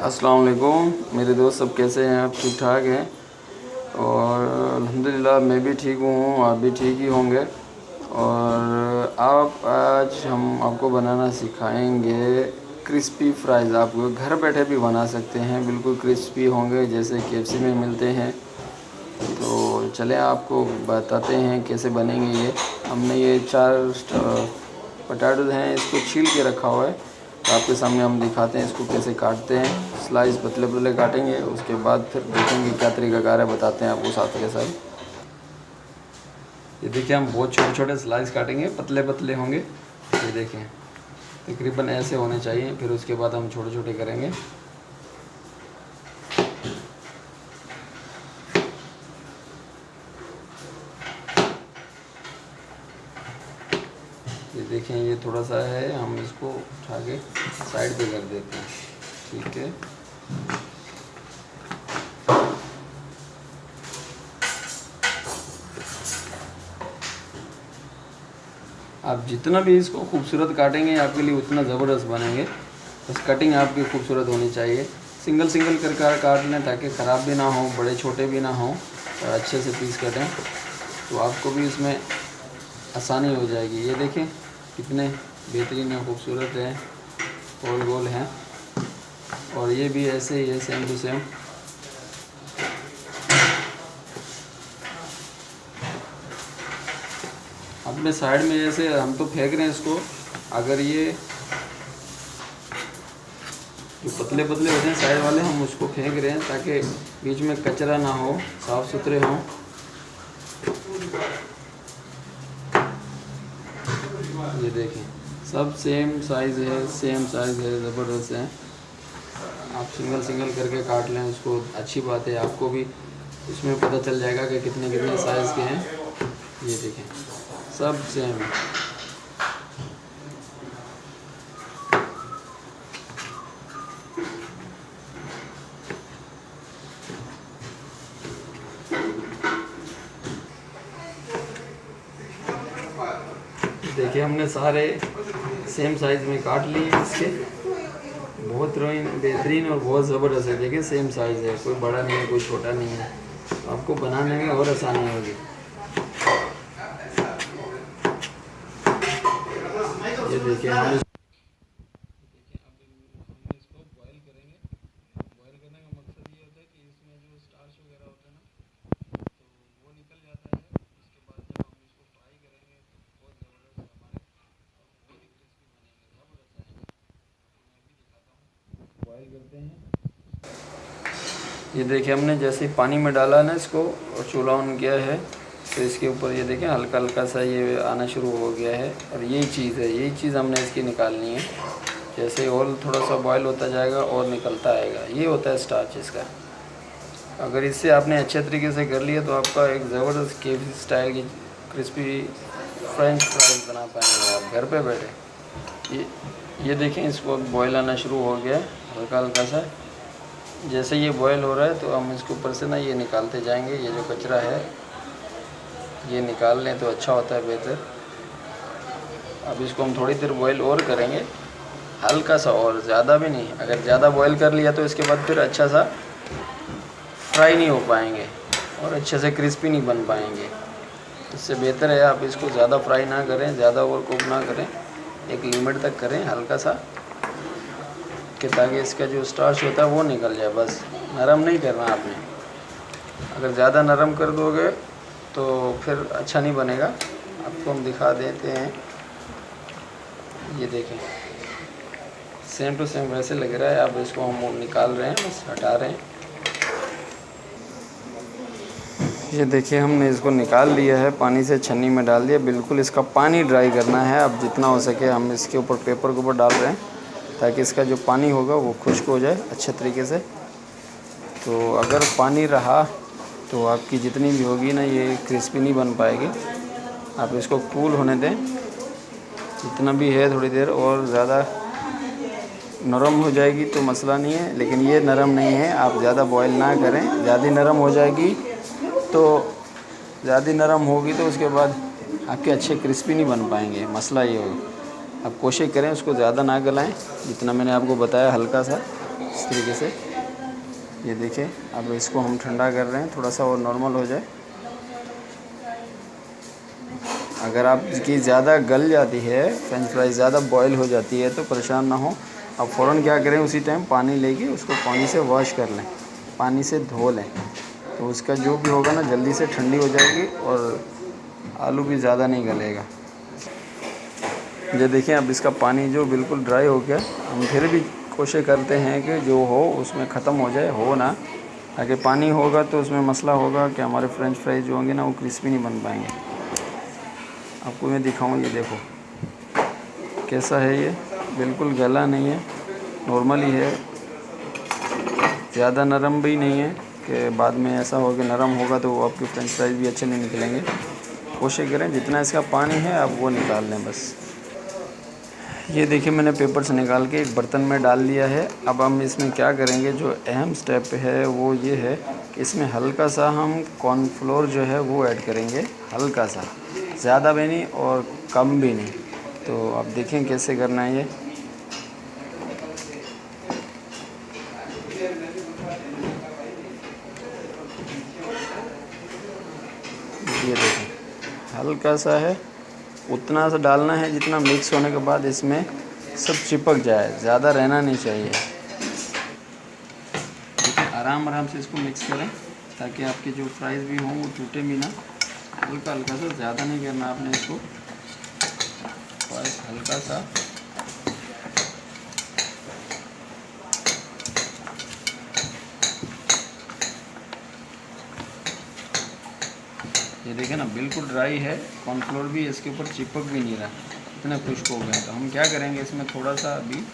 अस्सलाम वालेकुम मेरे दोस्त सब कैसे हैं। आप ठीक ठाक हैं? और अल्हम्दुलिल्लाह मैं भी ठीक हूँ, आप भी ठीक ही होंगे। और आज हम आपको बनाना सिखाएंगे क्रिस्पी फ्राइज़। आप घर बैठे भी बना सकते हैं, बिल्कुल क्रिस्पी होंगे जैसे केएफसी में मिलते हैं। तो चलें आपको बताते हैं कैसे बनेंगे ये। हमने ये 4 पोटैटोज़ हैं, इसको छील के रखा हुआ है। तो आपके सामने हम दिखाते हैं इसको कैसे काटते हैं। स्लाइस पतले पतले काटेंगे, उसके बाद फिर देखेंगे क्या तरीक़ाकार है, बताते हैं आपको साथ के साथ। ये देखिए हम बहुत छोटे छोटे स्लाइस काटेंगे, पतले पतले होंगे। ये देखें तकरीबन ऐसे होने चाहिए, फिर उसके बाद हम छोटे छोटे करेंगे। ये देखें ये थोड़ा सा है, हम इसको उठा के साइड पे कर देते हैं। ठीक है, आप जितना भी इसको खूबसूरत काटेंगे आपके लिए उतना ज़बरदस्त बनेंगे। बस कटिंग आपकी खूबसूरत होनी चाहिए। सिंगल सिंगल कर काट लें ताकि ख़राब भी ना हो, बड़े छोटे भी ना हों, और अच्छे से पीस कटें तो आपको भी इसमें आसानी हो जाएगी। ये देखें कितने बेहतरीन और खूबसूरत हैं, गोल गोल हैं। और ये भी ऐसे ही है, सेम टू सेम। अपने साइड में जैसे हम तो फेंक रहे हैं इसको, अगर ये जो पतले पतले होते हैं साइड वाले हम उसको फेंक रहे हैं ताकि बीच में कचरा ना हो, साफ़ सुथरे हों। ये देखें सब सेम साइज़ है, सेम साइज़ है, ज़बरदस्त है। आप सिंगल सिंगल करके काट लें उसको, अच्छी बात है, आपको भी इसमें पता चल जाएगा कि कितने कितने साइज़ के हैं। ये देखें सब सेम है। देखिए हमने सारे सेम साइज़ में काट लिए हैं इसके। बहुत बेहतरीन और बहुत ज़बरदस्त है। देखिए सेम साइज़ है, कोई बड़ा नहीं है कोई छोटा नहीं है। आपको बनाने में और आसानी होगी। ये देखिए हम इसको बॉईल करेंगे। बॉईल करने का मकसद ये होता है कि इसमें जो स्टार्च वगैरह होता है ना, तो वो निकल जाता है। उसके बाद जब हम इसको फ्राई करेंगे तो बहुत ज़बरदस्त हमारे बहुत ही क्रिस्पी बनेंगे, ज़बरदस्त आएंगे। मैं भी दिखाता हूँ, बॉईल करते हैं। ये देखिए हमने जैसे ही पानी में डाला ना इसको और चूल्हा ऑन किया है, तो इसके ऊपर ये देखें हल्का हल्का सा ये आना शुरू हो गया है। और यही चीज़ है, यही चीज़ हमने इसकी निकालनी है। जैसे और थोड़ा सा बॉयल होता जाएगा और निकलता आएगा, ये होता है स्टार्च इसका। अगर इससे आपने अच्छे तरीके से कर लिया तो आपका एक ज़बरदस्त केएफसी स्टाइल की क्रिस्पी फ्रेंच फ्राइज बना पाएंगे आप घर पे बैठे। ये देखें इसको बॉयल आना शुरू हो गया है हल्का हल्का सा। जैसे ये बॉयल हो रहा है तो हम इसके ऊपर से ना ये निकालते जाएंगे। ये जो कचरा है ये निकाल लें तो अच्छा होता है, बेहतर। अब इसको हम थोड़ी देर बॉयल और करेंगे, हल्का सा, और ज़्यादा भी नहीं। अगर ज़्यादा बॉयल कर लिया तो इसके बाद फिर अच्छा सा फ्राई नहीं हो पाएंगे और अच्छे से क्रिस्पी नहीं बन पाएंगे। इससे बेहतर है आप इसको ज़्यादा फ्राई ना करें, ज़्यादा ओवर कुक ना करें, एक लिमिट तक करें हल्का सा, कि ताकि इसका जो स्टार्च होता है वो निकल जाए। बस नरम नहीं करना आपने। अगर ज़्यादा नरम कर दोगे तो फिर अच्छा नहीं बनेगा। आपको हम दिखा देते हैं। ये देखें सेम टू सेम वैसे लग रहा है। अब इसको हम निकाल रहे हैं, बस हटा रहे हैं। ये देखिए हमने इसको निकाल लिया है, पानी से छन्नी में डाल दिया। बिल्कुल इसका पानी ड्राई करना है। अब जितना हो सके हम इसके ऊपर पेपर के ऊपर डाल रहे हैं ताकि इसका जो पानी होगा वो खुश्क हो जाए अच्छे तरीके से। तो अगर पानी रहा तो आपकी जितनी भी होगी ना ये क्रिस्पी नहीं बन पाएगी। आप इसको कूल होने दें जितना भी है थोड़ी देर, और ज़्यादा नरम हो जाएगी तो मसला नहीं है, लेकिन ये नरम नहीं है। आप ज़्यादा बॉईल ना करें, ज़्यादा नरम हो जाएगी तो ज़्यादा नरम होगी तो उसके बाद आपके अच्छे क्रिस्पी नहीं बन पाएंगे। मसला ये होगा। आप कोशिश करें उसको ज़्यादा ना गलाएं, जितना मैंने आपको बताया हल्का सा, इस तरीके से। ये देखिए, अब इसको हम ठंडा कर रहे हैं, थोड़ा सा और नॉर्मल हो जाए। अगर आपकी ज़्यादा गल जाती है, फ्रेंच फ्राइज ज़्यादा बॉयल हो जाती है, तो परेशान ना हो। अब फ़ौरन क्या करें, उसी टाइम पानी लेके उसको पानी से वॉश कर लें, पानी से धो लें, तो उसका जो भी होगा ना जल्दी से ठंडी हो जाएगी और आलू भी ज़्यादा नहीं गलेगा। ये देखिए, अब इसका पानी जो बिल्कुल ड्राई हो गया। हम फिर भी कोशिश करते हैं कि जो हो उसमें ख़त्म हो जाए, हो ना। अगर पानी होगा तो उसमें मसला होगा कि हमारे फ्रेंच फ्राइज जो होंगे ना वो क्रिस्पी नहीं बन पाएंगे। आपको मैं दिखाऊँ, ये देखो कैसा है। ये बिल्कुल गला नहीं है, नॉर्मल ही है, ज़्यादा नरम भी नहीं है कि बाद में ऐसा हो कि नरम होगा तो आपके फ्रेंच फ्राइज भी अच्छे नहीं निकलेंगे। कोशिश करें जितना इसका पानी है आप वो निकाल लें बस। ये देखिए, मैंने पेपर से निकाल के एक बर्तन में डाल लिया है। अब हम इसमें क्या करेंगे, जो अहम स्टेप है वो ये है कि इसमें हल्का सा हम कॉर्नफ्लोर जो है वो ऐड करेंगे, हल्का सा, ज़्यादा भी नहीं और कम भी नहीं। तो आप देखें कैसे करना है ये देखें, हल्का सा है, उतना सा डालना है जितना मिक्स होने के बाद इसमें सब चिपक जाए, ज़्यादा रहना नहीं चाहिए। देखिए, आराम आराम से इसको मिक्स करें ताकि आपके जो फ्राइज़ भी हों वो टूटे भी ना। हल्का हल्का सा, ज़्यादा नहीं करना आपने इसको, बस हल्का सा। ये देखें ना, बिल्कुल ड्राई है, कॉर्नफ्लोर भी इसके ऊपर चिपक भी नहीं रहा, इतना खुश्क हो गया। तो हम क्या करेंगे, इसमें थोड़ा सा अभी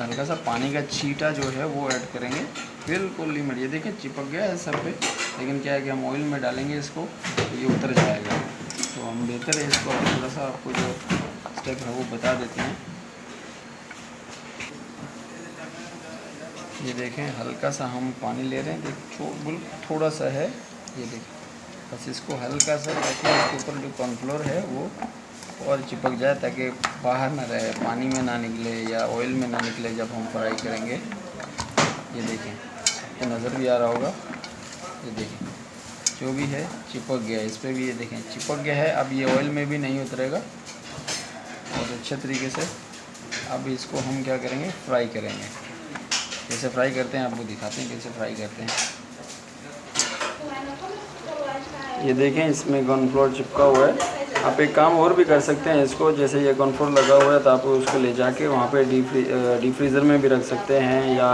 हल्का सा पानी का छींटा जो है वो ऐड करेंगे, बिल्कुल लिमिट। ये देखें चिपक गया है सब पे, लेकिन क्या है कि हम ऑयल में डालेंगे इसको तो ये उतर जाएगा। तो हम बेहतर है इसको थोड़ा सा आपको जो स्टेप है वो बता देते हैं। ये देखें, हल्का सा हम पानी ले रहे हैं, बिल्कुल थोड़ा सा है, ये देखें, बस इसको हल्का सा ताकि इसके ऊपर जो कॉर्नफ्लोर है वो और चिपक जाए, ताकि बाहर ना रहे, पानी में ना निकले या ऑयल में ना निकले जब हम फ्राई करेंगे। ये देखें, आपको नज़र भी आ रहा होगा, ये देखें जो भी है चिपक गया, इस पर भी ये देखें चिपक गया है। अब ये ऑयल में भी नहीं उतरेगा और अच्छे तरीके से। अब इसको हम क्या करेंगे, फ्राई करेंगे। कैसे फ्राई करते हैं आपको दिखाते हैं, कैसे फ्राई करते हैं। ये देखें, इसमें कॉर्नफ्लोर चिपका हुआ है। आप एक काम और भी कर सकते हैं इसको, जैसे ये कॉर्नफ्लोर लगा हुआ है तो आप उसको ले जाके वहाँ पे डीप फ्रीज़र में भी रख सकते हैं या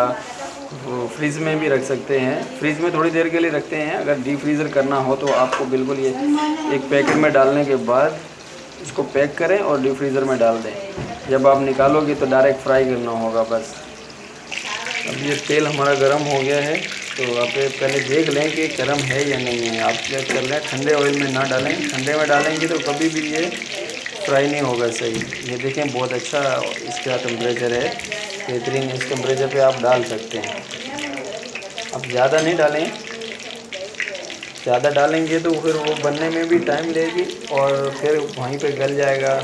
फ्रीज़ में भी रख सकते हैं। फ्रीज़ में थोड़ी देर के लिए रखते हैं। अगर डीप फ्रीज़र करना हो तो आपको बिल्कुल ये एक पैकेट में डालने के बाद इसको पैक करें और डीप फ्रीज़र में डाल दें। जब आप निकालोगे तो डायरेक्ट फ्राई करना होगा बस। अब ये तेल हमारा गर्म हो गया है, तो आप पहले देख लें कि गर्म है या नहीं है। आप क्या कर लें, ठंडे ऑयल में ना डालें, ठंडे में डालेंगे तो कभी भी ये फ्राई नहीं होगा सही। ये देखें, बहुत अच्छा इसका टेम्परेचर है, बेहतरीन। इस टेम्परेचर पे आप डाल सकते हैं। अब ज़्यादा नहीं डालें, ज़्यादा डालेंगे तो फिर वो बनने में भी टाइम लेगी और फिर वहीं पे गल जाएगा,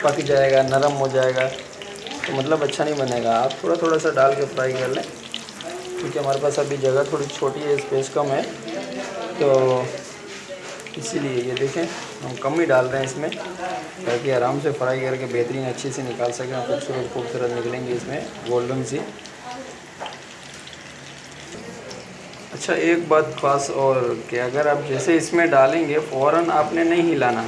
पक जाएगा, नरम हो जाएगा, तो मतलब अच्छा नहीं बनेगा। आप थोड़ा थोड़ा सा डाल के फ्राई कर लें, क्योंकि हमारे पास अभी जगह थोड़ी छोटी है, स्पेस कम है, तो इसीलिए। ये देखें, हम कम ही डाल रहे हैं इसमें ताकि आराम से फ्राई करके बेहतरीन अच्छे से निकाल सकें। खूबसूरत खूबसूरत निकलेंगे इसमें, गोल्डन सी। अच्छा, एक बात खास और कि अगर आप जैसे इसमें डालेंगे फ़ौरन आपने नहीं हिलाना,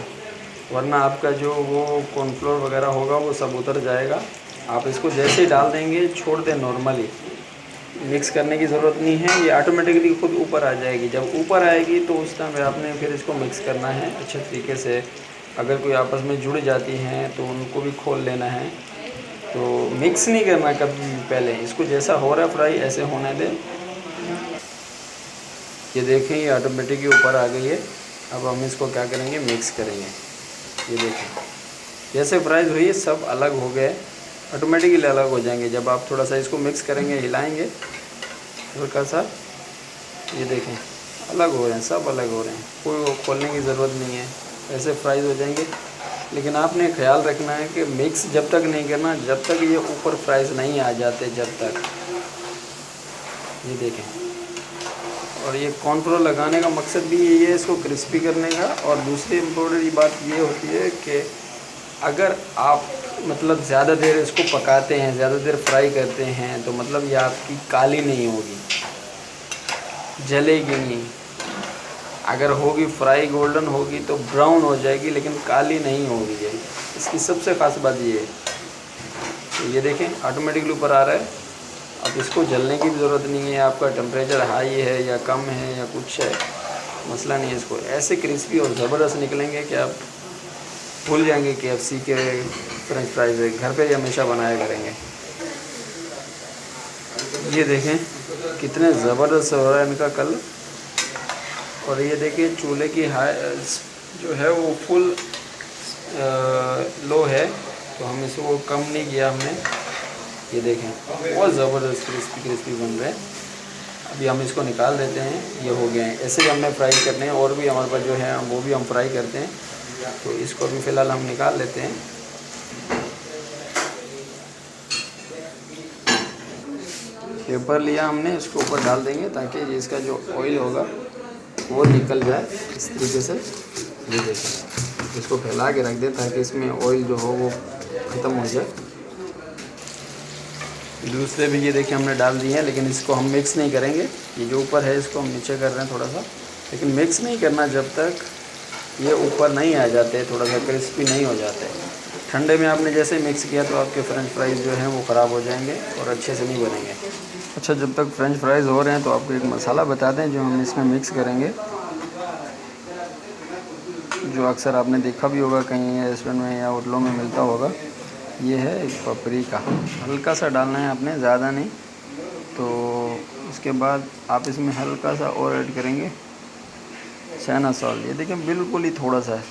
वरना आपका जो वो कॉर्नफ्लोर वगैरह होगा वो सब उतर जाएगा। आप इसको जैसे ही डाल देंगे, छोड़ दें नॉर्मली, मिक्स करने की ज़रूरत नहीं है, ये ऑटोमेटिकली खुद ऊपर आ जाएगी। जब ऊपर आएगी तो उस टाइम आपने फिर इसको मिक्स करना है अच्छे तरीके से। अगर कोई आपस में जुड़ जाती हैं तो उनको भी खोल लेना है। तो मिक्स नहीं करना कभी भी, पहले इसको जैसा हो रहा है फ्राई ऐसे होने दें। ये देखें, ये ऑटोमेटिक ही ऊपर आ गई है। अब हम इसको क्या करेंगे, मिक्स करेंगे। ये देखें, जैसे फ्राइज़ हुई है सब अलग हो गए, ऑटोमेटिकली अलग हो जाएंगे जब आप थोड़ा सा इसको मिक्स करेंगे, हिलाएंगे हल्का सा। ये देखें, अलग हो रहे हैं, सब अलग हो रहे हैं, कोई वो खोलने की ज़रूरत नहीं है, ऐसे फ्राइज़ हो जाएंगे। लेकिन आपने ख्याल रखना है कि मिक्स जब तक नहीं करना, जब तक ये ऊपर फ्राइज़ नहीं आ जाते, जब तक ये देखें। और ये कॉर्नफ्लोर लगाने का मकसद भी यही है, इसको क्रिस्पी करने का। और दूसरी इम्पोर्टेंट बात ये होती है कि अगर आप मतलब ज़्यादा देर इसको पकाते हैं, ज़्यादा देर फ्राई करते हैं, तो मतलब ये आपकी काली नहीं होगी, जलेगी नहीं। अगर होगी फ्राई गोल्डन होगी तो ब्राउन हो जाएगी, लेकिन काली नहीं होगी। ये इसकी सबसे ख़ास बात ये है। तो ये देखें ऑटोमेटिकली ऊपर आ रहा है। अब इसको जलने की भी ज़रूरत नहीं है, आपका टेम्परेचर हाई है या कम है या कुछ है, मसला नहीं है। इसको ऐसे क्रिस्पी और ज़बरदस्त निकलेंगे कि आप भूल जाएंगे KFC के फ्रेंच फ्राइज़ है, घर पे ही हमेशा बनाया करेंगे। ये देखें कितने ज़बरदस्त हो रहा है इनका कलर। और ये देखिए चूल्हे की हाई जो है वो फुल लो है, तो हम इसको कम नहीं किया हमने। ये देखें बहुत ज़बरदस्त क्रिस्पी बन रहे हैं। अभी हम इसको निकाल देते हैं, ये हो गए हैं। ऐसे ही हमने फ्राई करने हैं, और भी हमारे पास जो है वो भी हम फ्राई करते हैं। तो इसको भी फ़िलहाल हम निकाल लेते हैं। पेपर लिया हमने, इसको ऊपर डाल देंगे ताकि इसका जो ऑयल होगा वो निकल जाए इस तरीके से। ये देखें इसको फैला के रख दें ताकि इसमें ऑयल जो हो वो ख़त्म हो जाए। दूसरे भी ये देखिए हमने डाल दिए हैं, लेकिन इसको हम मिक्स नहीं करेंगे। ये जो ऊपर है इसको हम नीचे कर रहे हैं थोड़ा सा, लेकिन मिक्स नहीं करना जब तक ये ऊपर नहीं आ जाते, थोड़ा सा क्रिस्पी नहीं हो जाते। ठंडे में आपने जैसे मिक्स किया तो आपके फ्रेंच फ्राइज़ जो हैं वो ख़राब हो जाएंगे और अच्छे से नहीं बनेंगे। अच्छा, जब तक फ्रेंच फ्राइज़ हो रहे हैं तो आपको एक मसाला बता दें जो हम इसमें मिक्स करेंगे, जो अक्सर आपने देखा भी होगा कहीं रेस्टोरेंट में या होटलों में मिलता होगा। ये है एक पपरिका, हल्का सा डालना है आपने, ज़्यादा नहीं। तो उसके बाद आप इसमें हल्का सा और ऐड करेंगे चाइना सॉल्ट। ये देखिए बिल्कुल ही थोड़ा सा है,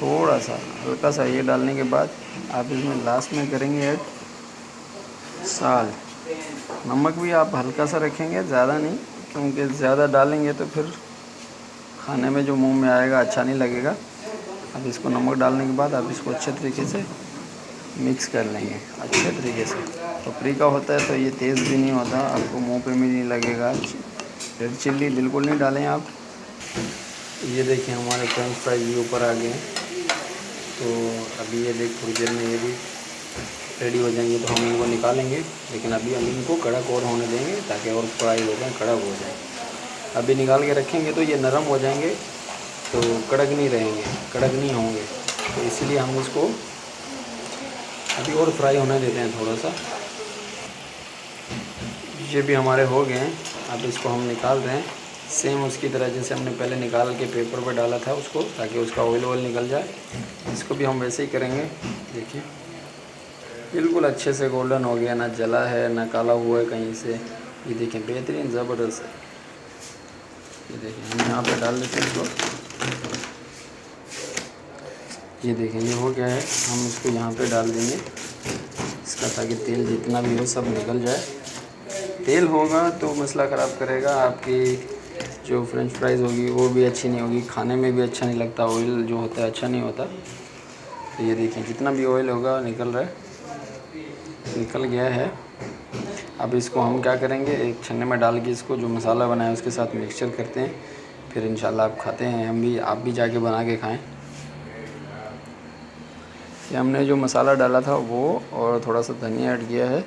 थोड़ा सा हल्का सा। ये डालने के बाद आप इसमें लास्ट में करेंगे ऐड साल्ट। नमक भी आप हल्का सा रखेंगे, ज़्यादा नहीं, क्योंकि ज़्यादा डालेंगे तो फिर खाने में जो मुंह में आएगा अच्छा नहीं लगेगा। अब इसको नमक डालने के बाद आप इसको अच्छे तरीके से मिक्स कर लेंगे, अच्छे तरीके से। पपरिका होता है तो ये तेज़ भी नहीं होता, आपको मुंह पे भी नहीं लगेगा। रेड चिल्ली बिल्कुल नहीं डालें आप। ये देखिए हमारे फ्रेंच फ्राइज भी ऊपर आ गए हैं। तो अभी ये देख थोड़ी देर में ये भी रेडी हो जाएंगे तो हम इनको निकालेंगे, लेकिन अभी हम इनको कड़क और होने देंगे ताकि और फ्राई हो जाए, कड़क हो जाए। अभी निकाल के रखेंगे तो ये नरम हो जाएंगे, तो कड़क नहीं रहेंगे, कड़क नहीं होंगे। तो इसलिए हम इसको अभी और फ्राई होने देते हैं थोड़ा सा। ये भी हमारे हो गए हैं, अब इसको हम निकाल रहे हैं सेम उसकी तरह जैसे हमने पहले निकाल के पेपर पर डाला था उसको, ताकि उसका ऑयल निकल जाए। इसको भी हम वैसे ही करेंगे। देखिए बिल्कुल अच्छे से गोल्डन हो गया, ना जला है ना काला हुआ है कहीं से। ये देखें बेहतरीन ज़बरदस्त है। ये देखें हम यहाँ पे डाल देते हैं इसको। ये देखें ये हो गया है, हम इसको यहाँ पे डाल देंगे इसका, ताकि तेल जितना भी हो सब निकल जाए। तेल होगा तो मसला ख़राब करेगा, आपकी जो फ्रेंच फ्राइज़ होगी वो भी अच्छी नहीं होगी, खाने में भी अच्छा नहीं लगता, ऑयल जो होता है अच्छा नहीं होता। तो ये देखिए जितना भी ऑयल होगा निकल रहा है, निकल गया है। अब इसको हम क्या करेंगे, एक छन्ने में डाल के इसको जो मसाला बनाया उसके साथ मिक्सचर करते हैं, फिर इंशाल्लाह आप खाते हैं, हम भी आप भी जाके बना के खाएं। ये हमने जो मसाला डाला था वो और थोड़ा सा धनिया ऐड किया है,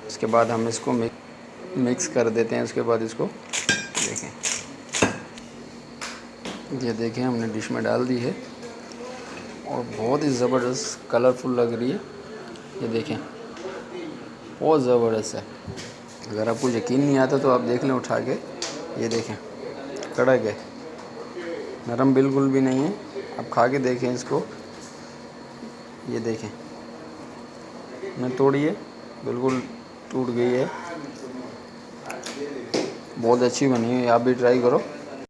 उसके बाद हम इसको मिक्स कर देते हैं। उसके बाद इसको देखें, ये देखें हमने डिश में डाल दी है और बहुत ही ज़बरदस्त कलरफुल लग रही है। ये देखें बहुत ज़बरदस्त है। अगर आपको यकीन नहीं आता तो आप देख लें उठा के। ये देखें कड़क है, नरम बिल्कुल भी नहीं है। आप खा के देखें इसको। ये देखें मैं तोड़ी है, बिल्कुल टूट गई है, बहुत अच्छी बनी है। आप भी ट्राई करो।